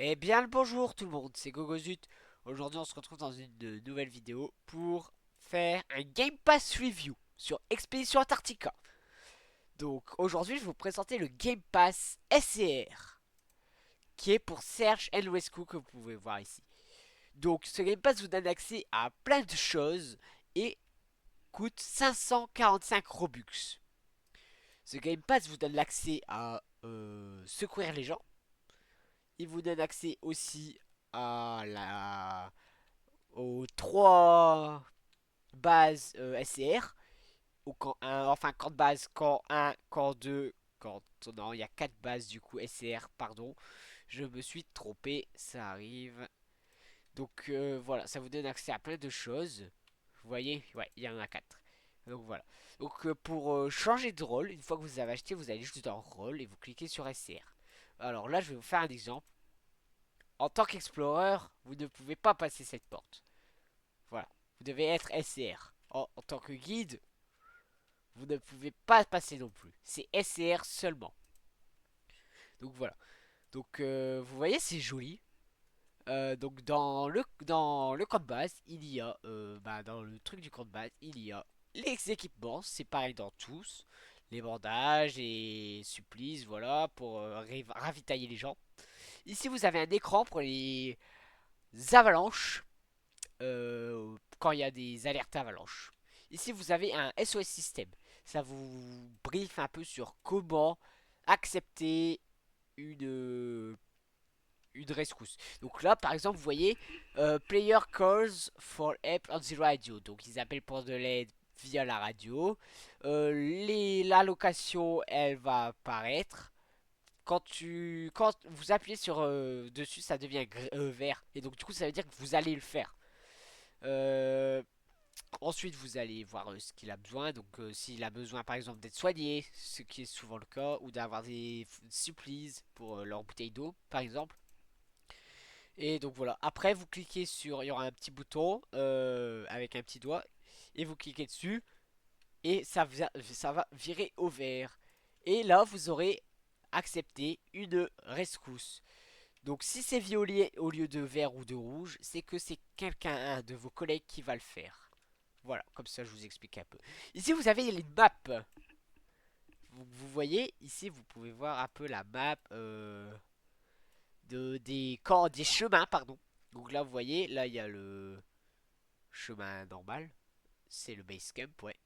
Eh bien le bonjour tout le monde, c'est Gogozut. Aujourd'hui on se retrouve dans une nouvelle vidéo pour faire un Game Pass Review sur Expédition Antarctica. Donc aujourd'hui je vais vous présenter le Game Pass SCR, qui est pour Search and Rescue que vous pouvez voir ici. Donc ce Game Pass vous donne accès à plein de choses et coûte 545 Robux. Ce Game Pass vous donne l'accès à secourir les gens. Il vous donne accès aussi à aux trois bases SCR, au camp 1, enfin camp de base, camp 1, camp 2, camp... Non, il y a 4 bases du coup SCR, pardon. Je me suis trompé, ça arrive. Donc voilà, ça vous donne accès à plein de choses. Vous voyez, ouais, il y en a 4. Donc voilà. Donc pour changer de rôle, une fois que vous avez acheté, vous allez juste dans rôle et vous cliquez sur SCR. Alors là, je vais vous faire un exemple. En tant qu'explorer, vous ne pouvez pas passer cette porte. Voilà. Vous devez être SCR. En tant que guide, vous ne pouvez pas passer non plus. C'est SCR seulement. Donc voilà. Donc vous voyez, c'est joli. Donc dans le camp de base, il y a dans le truc du camp de base, il y a les équipements. C'est pareil dans tous. Les bandages et supplices, voilà, pour ravitailler les gens. Ici, vous avez un écran pour les avalanches. Quand il y a des alertes avalanches. Ici, vous avez un SOS système. Ça vous briefe un peu sur comment accepter une, une rescousse. Donc là, par exemple, vous voyez, player calls for help on the radio. Donc ils appellent pour de l'aide via la radio. La location, elle va apparaître. Quand vous appuyez sur dessus, ça devient vert. Et donc du coup, ça veut dire que vous allez le faire. Euh, Ensuite, vous allez voir ce qu'il a besoin. Donc, s'il a besoin, par exemple, d'être soigné, ce qui est souvent le cas, ou d'avoir des supplies pour leur bouteille d'eau, par exemple. Et donc voilà. Après, vous cliquez sur, il y aura un petit bouton avec un petit doigt, et vous cliquez dessus, et ça va virer au vert. Et là, vous aurez accepté une rescousse. Donc, si c'est violet au lieu de vert ou de rouge, c'est que c'est quelqu'un, un de vos collègues qui va le faire. Voilà, comme ça je vous explique un peu. Ici vous avez les maps. Vous voyez, ici vous pouvez voir un peu la map des camps, des chemins, pardon. Donc là vous voyez, là il y a le chemin normal. C'est le base camp, ouais.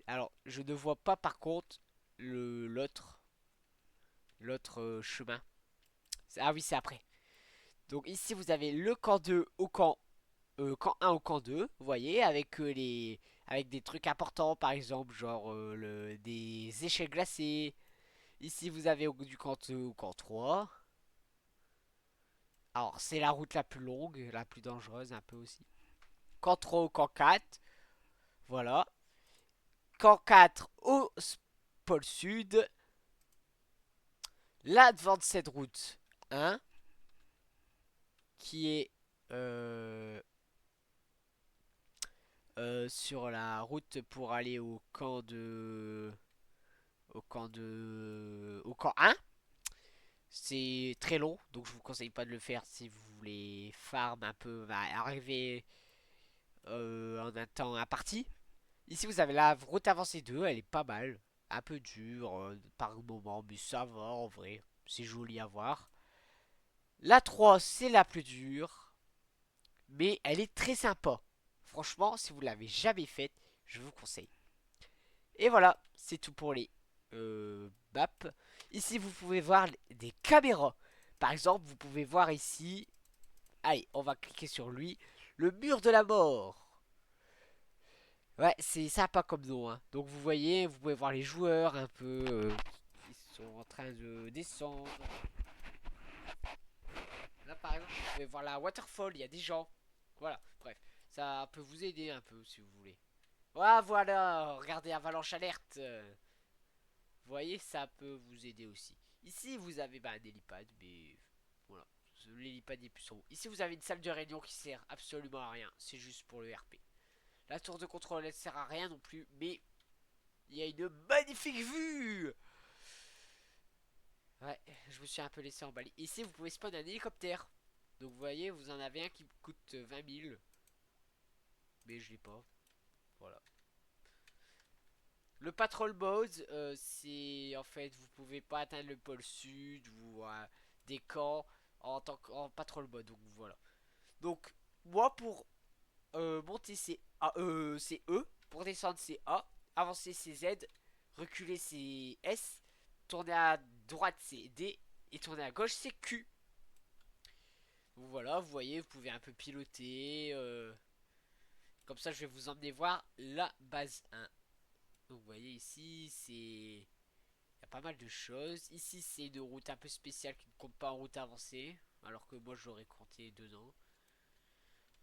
Alors je ne vois pas par contre le l'autre chemin. Ah oui, c'est après. Donc ici vous avez le camp 2 au camp 1 au camp 2, vous voyez, avec des trucs importants, par exemple, genre des échelles glacées. Ici, vous avez du camp 2 au camp 3. Alors, c'est la route la plus longue, la plus dangereuse, un peu aussi. Camp 3 au camp 4, voilà. Camp 4 au pôle sud. L'Advanced Route 1, qui est euh, sur la route pour aller au camp 1. C'est très long, donc je vous conseille pas de le faire si vous voulez farm un peu, arriver en un temps imparti. Ici vous avez la route avancée 2, elle est pas mal, un peu dure par moment, mais ça va en vrai, c'est joli à voir. La 3 c'est la plus dure, mais elle est très sympa. Franchement, si vous l'avez jamais faite, je vous conseille. Et voilà, c'est tout pour les maps. Ici, vous pouvez voir des caméras. Par exemple, vous pouvez voir ici. Allez, on va cliquer sur lui. Le mur de la mort. Ouais, c'est sympa comme nom, hein. Donc vous voyez, vous pouvez voir les joueurs un peu qui sont en train de descendre. Là, par exemple, vous pouvez voir la waterfall. Il y a des gens. Voilà, bref, ça peut vous aider un peu si vous voulez. Ah, voilà, regardez Avalanche Alerte. Vous voyez, ça peut vous aider aussi. Ici, vous avez un hélipad, mais voilà. L'hélipad est plus haut. Ici, vous avez une salle de réunion qui sert absolument à rien. C'est juste pour le RP. La tour de contrôle, elle sert à rien non plus, mais il y a une magnifique vue. Ouais, je me suis un peu laissé emballer. Ici, vous pouvez spawn un hélicoptère. Donc, vous voyez, vous en avez un qui coûte 20 000. Mais je l'ai pas. Voilà. Le patrol mode, c'est en fait, vous pouvez pas atteindre le pôle sud ou des camps en tant qu'en patrol mode. Donc, voilà. Donc, moi, pour monter, c'est E. Pour descendre, c'est A. Avancer, c'est Z. Reculer, c'est S. Tourner à droite, c'est D. Et tourner à gauche, c'est Q. Donc voilà, vous voyez, vous pouvez un peu piloter. Comme ça, je vais vous emmener voir la base 1. Donc vous voyez ici, c'est... Il y a pas mal de choses. Ici, c'est une route un peu spéciale qui ne compte pas en route avancée. Alors que moi, je l'aurais compté dedans.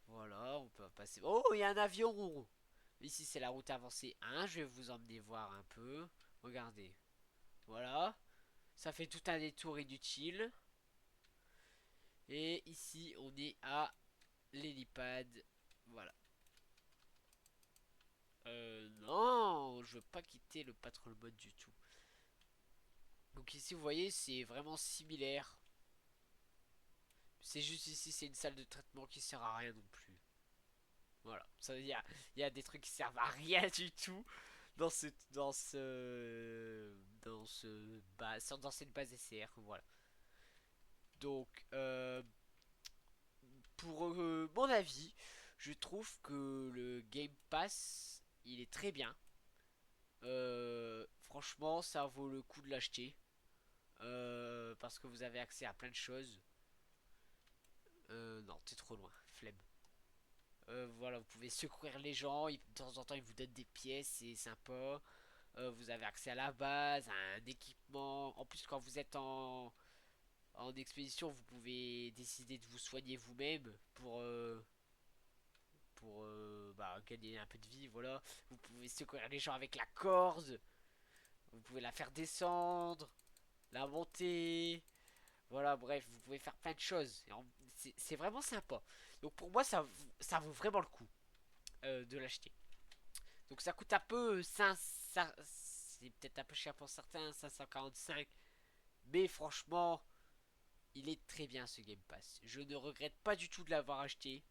Voilà, on peut passer... Oh, il y a un avion. Ici, c'est la route avancée 1. Je vais vous emmener voir un peu. Regardez. Voilà. Ça fait tout un détour inutile. Et ici, on est à l'hélipad. Voilà. Non, je veux pas quitter le patrol mode du tout. Donc ici, vous voyez, c'est vraiment similaire. C'est juste ici, c'est une salle de traitement qui sert à rien non plus. Voilà, ça il y a des trucs qui servent à rien du tout dans dans cette base SCR. Voilà. Donc, pour mon avis, je trouve que le Game Pass, il est très bien. Franchement, ça vaut le coup de l'acheter. Parce que vous avez accès à plein de choses. Non, t'es trop loin, flemme. Voilà, vous pouvez secourir les gens, de temps en temps ils vous donnent des pièces, c'est sympa. Vous avez accès à la base, à un équipement. En plus, quand vous êtes en expédition, vous pouvez décider de vous soigner vous-même pour gagner un peu de vie. Voilà, vous pouvez secourir les gens avec la corde, vous pouvez la faire descendre, la monter. Voilà, bref, vous pouvez faire plein de choses. C'est vraiment sympa. Donc pour moi, ça vaut vraiment le coup de l'acheter. Donc ça coûte un peu 5, c'est peut-être un peu cher pour certains, 545. Mais franchement, il est très bien ce Game Pass. Je ne regrette pas du tout de l'avoir acheté.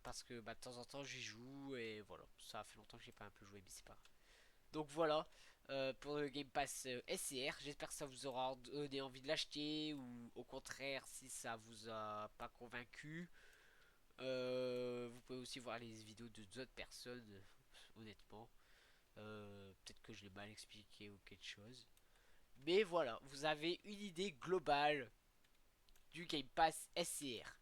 Parce que de temps en temps j'y joue et voilà. Ça fait longtemps que j'ai pas un peu joué, mais c'est pas grave. Donc voilà, pour le Game Pass SCR. J'espère que ça vous aura donné envie de l'acheter ou au contraire si ça vous a pas convaincu. Vous pouvez aussi voir les vidéos de d'autres personnes, honnêtement. Peut-être que je l'ai mal expliqué ou quelque chose. Mais voilà, vous avez une idée globale du Game Pass SCR.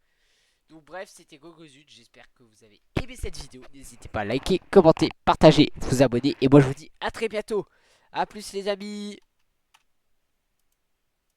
Donc bref, c'était Gogozut, j'espère que vous avez aimé cette vidéo. N'hésitez pas à liker, commenter, partager, vous abonner. Et moi je vous dis à très bientôt. A plus les amis.